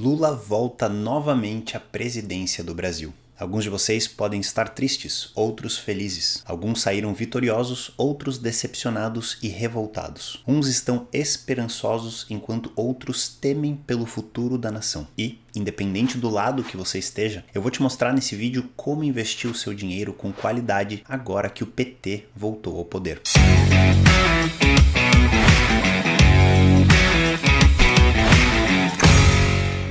Lula volta novamente à presidência do Brasil. Alguns de vocês podem estar tristes, outros felizes. Alguns saíram vitoriosos, outros decepcionados e revoltados. Uns estão esperançosos, enquanto outros temem pelo futuro da nação. E, independente do lado que você esteja, eu vou te mostrar nesse vídeo como investir o seu dinheiro com qualidade agora que o PT voltou ao poder.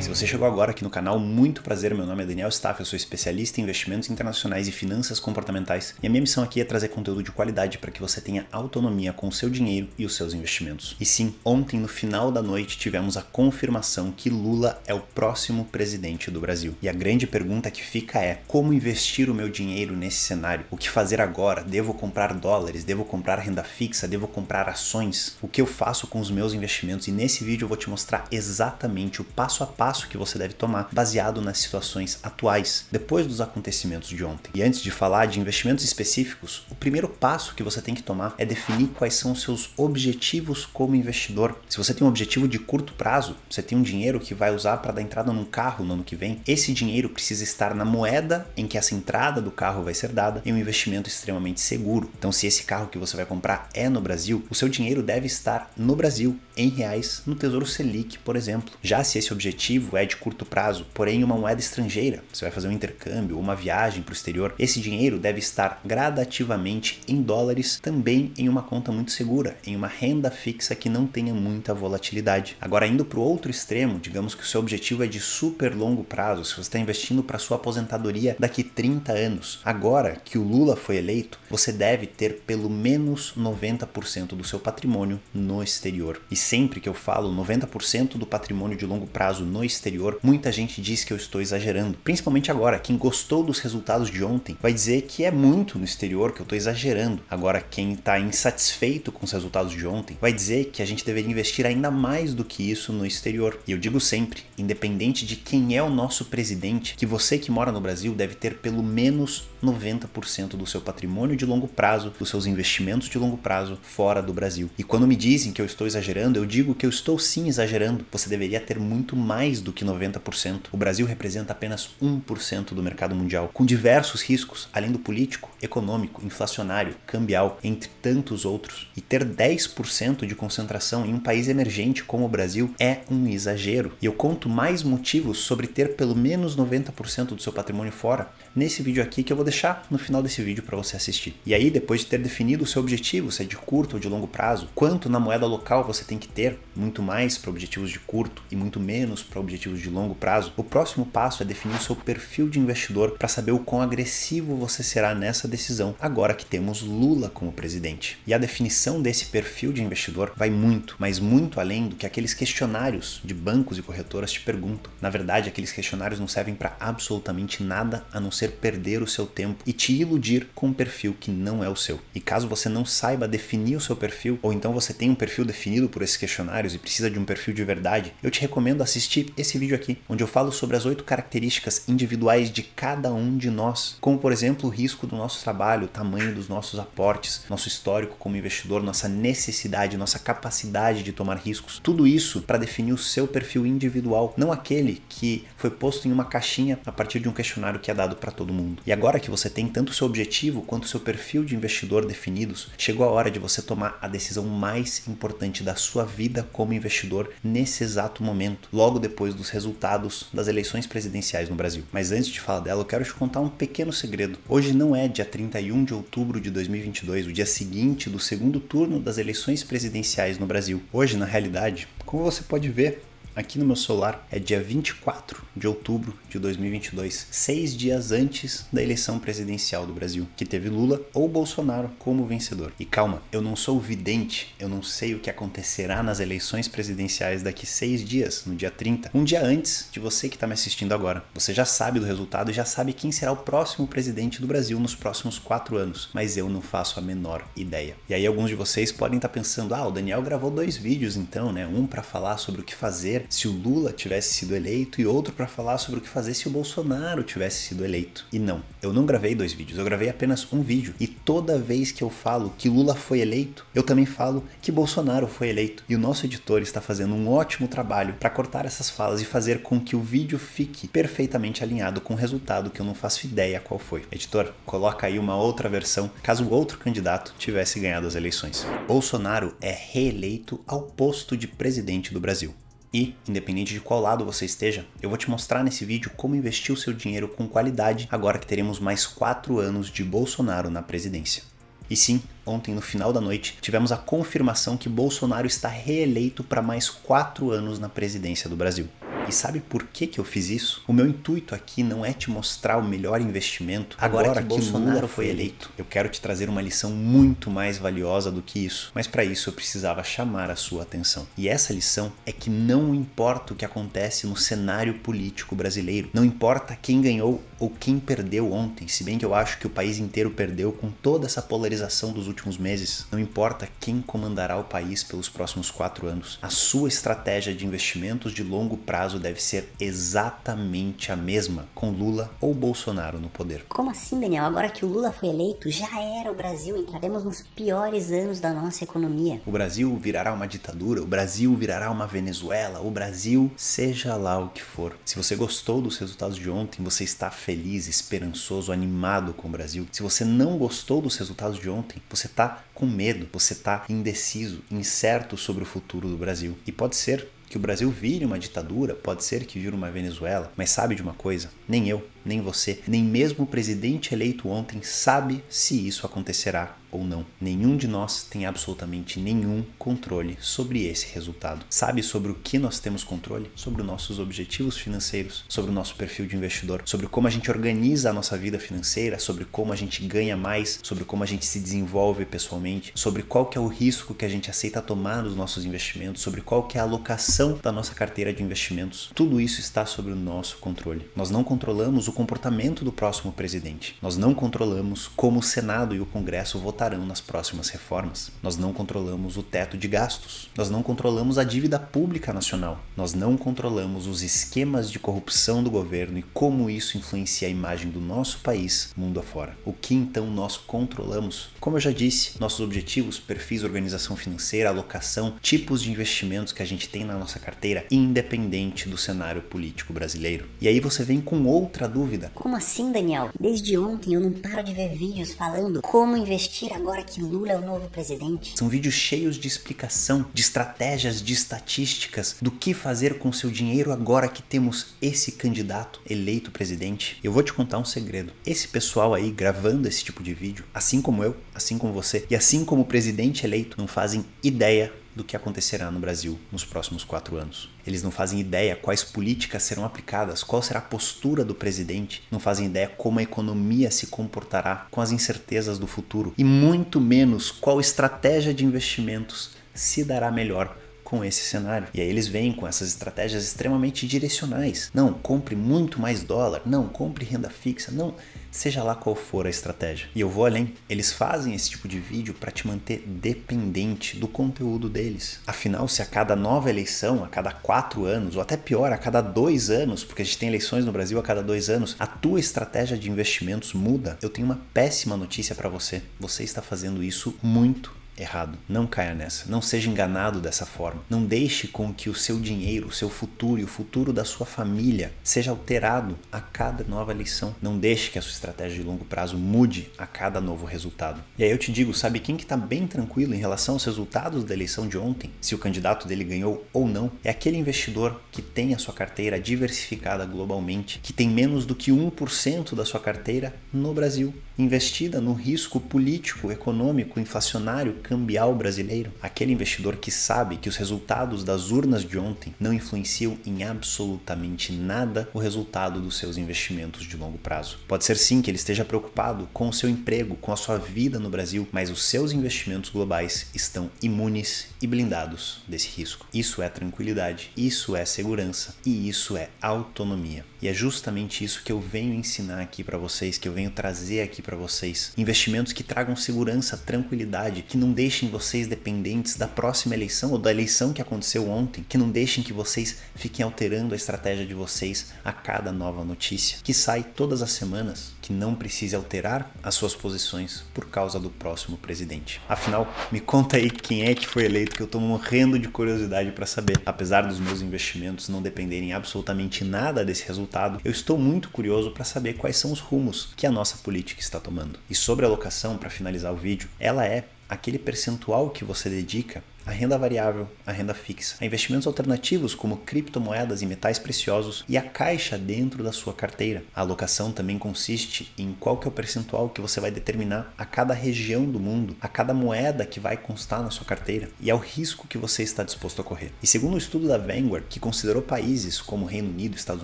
Se você chegou agora aqui no canal, muito prazer, meu nome é Daniel Staff, eu sou especialista em investimentos internacionais e finanças comportamentais e a minha missão aqui é trazer conteúdo de qualidade para que você tenha autonomia com o seu dinheiro e os seus investimentos. E sim, ontem no final da noite tivemos a confirmação que Lula é o próximo presidente do Brasil. E a grande pergunta que fica é, como investir o meu dinheiro nesse cenário? O que fazer agora? Devo comprar dólares? Devo comprar renda fixa? Devo comprar ações? O que eu faço com os meus investimentos? E nesse vídeo eu vou te mostrar exatamente o passo a passo que você deve tomar baseado nas situações atuais, depois dos acontecimentos de ontem. E antes de falar de investimentos específicos, o primeiro passo que você tem que tomar é definir quais são os seus objetivos como investidor. Se você tem um objetivo de curto prazo, você tem um dinheiro que vai usar para dar entrada num carro no ano que vem, esse dinheiro precisa estar na moeda em que essa entrada do carro vai ser dada em um investimento extremamente seguro. Então, se esse carro que você vai comprar é no Brasil, o seu dinheiro deve estar no Brasil, em reais, no Tesouro Selic, por exemplo. Já se esse objetivo é de curto prazo, porém uma moeda estrangeira, você vai fazer um intercâmbio ou uma viagem para o exterior, esse dinheiro deve estar gradativamente em dólares, também em uma conta muito segura, em uma renda fixa que não tenha muita volatilidade. Agora, indo para o outro extremo, digamos que o seu objetivo é de super longo prazo, se você está investindo para sua aposentadoria daqui 30 anos, agora que o Lula foi eleito, você deve ter pelo menos 90% do seu patrimônio no exterior. E sempre que eu falo 90% do patrimônio de longo prazo no exterior, muita gente diz que eu estou exagerando. Principalmente agora, quem gostou dos resultados de ontem vai dizer que é muito no exterior, que eu estou exagerando. Agora, quem está insatisfeito com os resultados de ontem vai dizer que a gente deveria investir ainda mais do que isso no exterior. E eu digo sempre, independente de quem é o nosso presidente, que você que mora no Brasil deve ter pelo menos 90% do seu patrimônio de longo prazo, dos seus investimentos de longo prazo fora do Brasil. E quando me dizem que eu estou exagerando, eu digo que eu estou sim exagerando. Você deveria ter muito mais do que 90%. O Brasil representa apenas 1% do mercado mundial, com diversos riscos, além do político, econômico, inflacionário, cambial, entre tantos outros. E ter 10% de concentração em um país emergente como o Brasil é um exagero. E eu conto mais motivos sobre ter pelo menos 90% do seu patrimônio fora nesse vídeo aqui, que eu vou deixar no final desse vídeo para você assistir. E aí, depois de ter definido o seu objetivo, se é de curto ou de longo prazo, quanto na moeda local você tem que ter, muito mais para objetivos de curto e muito menos para objetivos de longo prazo, o próximo passo é definir o seu perfil de investidor para saber o quão agressivo você será nessa decisão, agora que temos Lula como presidente. E a definição desse perfil de investidor vai muito, mas muito além do que aqueles questionários de bancos e corretoras te perguntam. Na verdade, aqueles questionários não servem para absolutamente nada a não ser perder o seu tempo e te iludir com um perfil que não é o seu. E caso você não saiba definir o seu perfil, ou então você tem um perfil definido por esses questionários e precisa de um perfil de verdade, eu te recomendo assistir esse vídeo aqui, onde eu falo sobre as 8 características individuais de cada um de nós, como por exemplo o risco do nosso trabalho, o tamanho dos nossos aportes, nosso histórico como investidor, nossa necessidade, nossa capacidade de tomar riscos, tudo isso para definir o seu perfil individual, não aquele que foi posto em uma caixinha a partir de um questionário que é dado para todo mundo. E agora que você tem tanto o seu objetivo quanto o seu perfil de investidor definidos, chegou a hora de você tomar a decisão mais importante da sua vida como investidor nesse exato momento, logo depois dos resultados das eleições presidenciais no Brasil. Mas antes de falar dela, eu quero te contar um pequeno segredo. Hoje não é dia 31 de outubro de 2022, o dia seguinte do segundo turno das eleições presidenciais no Brasil. Hoje, na realidade, como você pode ver aqui no meu celular, é dia 24 de outubro de 2022, 6 dias antes da eleição presidencial do Brasil, que teve Lula ou Bolsonaro como vencedor. E calma, eu não sou vidente, eu não sei o que acontecerá nas eleições presidenciais daqui 6 dias, no dia 30, um dia antes de você que está me assistindo agora. Você já sabe do resultado e já sabe quem será o próximo presidente do Brasil nos próximos 4 anos, mas eu não faço a menor ideia. E aí alguns de vocês podem estar pensando, o Daniel gravou 2 vídeos então, né? Um para falar sobre o que fazer fazer se o Lula tivesse sido eleito e outro para falar sobre o que fazer se o Bolsonaro tivesse sido eleito. E não, eu não gravei 2 vídeos, eu gravei apenas um vídeo. E toda vez que eu falo que Lula foi eleito, eu também falo que Bolsonaro foi eleito. E o nosso editor está fazendo um ótimo trabalho para cortar essas falas e fazer com que o vídeo fique perfeitamente alinhado com o resultado que eu não faço ideia qual foi. Editor, coloca aí uma outra versão, caso o outro candidato tivesse ganhado as eleições. Bolsonaro é reeleito ao posto de presidente do Brasil. E, independente de qual lado você esteja, eu vou te mostrar nesse vídeo como investir o seu dinheiro com qualidade agora que teremos mais 4 anos de Bolsonaro na presidência. E sim, ontem no final da noite tivemos a confirmação que Bolsonaro está reeleito para mais 4 anos na presidência do Brasil. E sabe por que eu fiz isso? O meu intuito aqui não é te mostrar o melhor investimento agora que Bolsonaro foi eleito. Eu quero te trazer uma lição muito mais valiosa do que isso. Mas para isso eu precisava chamar a sua atenção. E essa lição é que não importa o que acontece no cenário político brasileiro. Não importa quem ganhou ou quem perdeu ontem. Se bem que eu acho que o país inteiro perdeu com toda essa polarização dos últimos meses. Não importa quem comandará o país pelos próximos 4 anos. A sua estratégia de investimentos de longo prazo deve ser exatamente a mesma com Lula ou Bolsonaro no poder. Como assim, Daniel? Agora que o Lula foi eleito, já era o Brasil. Entraremos nos piores anos da nossa economia. O Brasil virará uma ditadura, o Brasil virará uma Venezuela, o Brasil, seja lá o que for. Se você gostou dos resultados de ontem, você está feliz, esperançoso, animado com o Brasil. Se você não gostou dos resultados de ontem, você está com medo, você está indeciso, incerto sobre o futuro do Brasil. E pode ser que o Brasil vire uma ditadura, pode ser que vire uma Venezuela, mas sabe de uma coisa? Nem eu, nem você, nem mesmo o presidente eleito ontem sabe se isso acontecerá ou não. Nenhum de nós tem absolutamente nenhum controle sobre esse resultado. Sabe sobre o que nós temos controle? Sobre os nossos objetivos financeiros, sobre o nosso perfil de investidor, sobre como a gente organiza a nossa vida financeira, sobre como a gente ganha mais, sobre como a gente se desenvolve pessoalmente, sobre qual que é o risco que a gente aceita tomar nos nossos investimentos, sobre qual que é a alocação da nossa carteira de investimentos. Tudo isso está sob o nosso controle. Nós não controlamos o comportamento do próximo presidente. Nós não controlamos como o Senado e o Congresso votarão nas próximas reformas. Nós não controlamos o teto de gastos. Nós não controlamos a dívida pública nacional. Nós não controlamos os esquemas de corrupção do governo e como isso influencia a imagem do nosso país mundo afora. O que então nós controlamos? Como eu já disse, nossos objetivos, perfis, organização financeira, alocação, tipos de investimentos que a gente tem na nossa carteira, independente do cenário político brasileiro. E aí você vem com outra dúvida. Como assim, Daniel? Desde ontem eu não paro de ver vídeos falando como investir agora que Lula é o novo presidente. São vídeos cheios de explicação, de estratégias, de estatísticas, do que fazer com seu dinheiro agora que temos esse candidato eleito presidente. Eu vou te contar um segredo. Esse pessoal aí gravando esse tipo de vídeo, assim como eu, assim como você e assim como o presidente eleito, não fazem ideia do que acontecerá no Brasil nos próximos 4 anos. Eles não fazem ideia quais políticas serão aplicadas, qual será a postura do presidente, não fazem ideia como a economia se comportará com as incertezas do futuro e muito menos qual estratégia de investimentos se dará melhor com esse cenário. E aí eles vêm com essas estratégias extremamente direcionais. Não, compre muito mais dólar. Não, compre renda fixa. Não, seja lá qual for a estratégia. E eu vou além. Eles fazem esse tipo de vídeo para te manter dependente do conteúdo deles. Afinal, se a cada nova eleição, a cada 4 anos, ou até pior, a cada 2 anos, porque a gente tem eleições no Brasil a cada 2 anos, a tua estratégia de investimentos muda, eu tenho uma péssima notícia para você. Você está fazendo isso muito errado. Não caia nessa. Não seja enganado dessa forma. Não deixe com que o seu dinheiro, o seu futuro e o futuro da sua família seja alterado a cada nova eleição. Não deixe que a sua estratégia de longo prazo mude a cada novo resultado. E aí eu te digo, sabe quem que está bem tranquilo em relação aos resultados da eleição de ontem? Se o candidato dele ganhou ou não? É aquele investidor que tem a sua carteira diversificada globalmente, que tem menos do que 1% da sua carteira no Brasil, investida no risco político, econômico, inflacionário, cambial brasileiro. Aquele investidor que sabe que os resultados das urnas de ontem não influenciam em absolutamente nada o resultado dos seus investimentos de longo prazo. Pode ser sim que ele esteja preocupado com o seu emprego, com a sua vida no Brasil, mas os seus investimentos globais estão imunes e blindados desse risco. Isso é tranquilidade, isso é segurança e isso é autonomia. E é justamente isso que eu venho ensinar aqui para vocês, que eu venho trazer aqui para vocês. Investimentos que tragam segurança, tranquilidade, que não deixem vocês dependentes da próxima eleição ou da eleição que aconteceu ontem, que não deixem que vocês fiquem alterando a estratégia de vocês a cada nova notícia que sai todas as semanas, que não precise alterar as suas posições por causa do próximo presidente. Afinal, me conta aí quem é que foi eleito, que eu tô morrendo de curiosidade para saber. Apesar dos meus investimentos não dependerem absolutamente nada desse resultado, eu estou muito curioso para saber quais são os rumos que a nossa política está tomando. E sobre a alocação, para finalizar o vídeo, ela é aquele percentual que você dedica à renda variável, à renda fixa, a investimentos alternativos como criptomoedas e metais preciosos e a caixa dentro da sua carteira. A alocação também consiste em qual que é o percentual que você vai determinar a cada região do mundo, a cada moeda que vai constar na sua carteira e ao risco que você está disposto a correr. E segundo o estudo da Vanguard, que considerou países como Reino Unido, Estados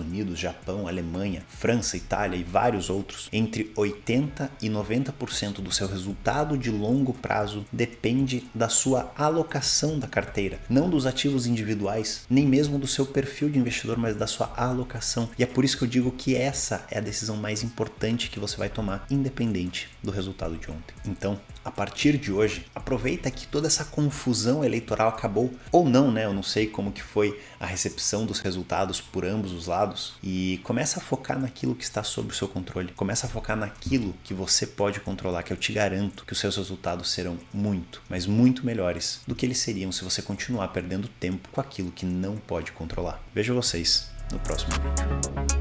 Unidos, Japão, Alemanha, França, Itália e vários outros, entre 80% e 90% do seu resultado de longo prazo depende da sua alocação da carteira, não dos ativos individuais, nem mesmo do seu perfil de investidor, mas da sua alocação. E é por isso que eu digo que essa é a decisão mais importante que você vai tomar, independente do resultado de ontem. Então, a partir de hoje, aproveita que toda essa confusão eleitoral acabou, ou não, né? Eu não sei como que foi a recepção dos resultados por ambos os lados, e começa a focar naquilo que está sob o seu controle. Começa a focar naquilo que você pode controlar, que eu te garanto que os seus resultados serão muito, mas muito melhores do que eles seriam se você continuar perdendo tempo com aquilo que não pode controlar. Vejo vocês no próximo vídeo.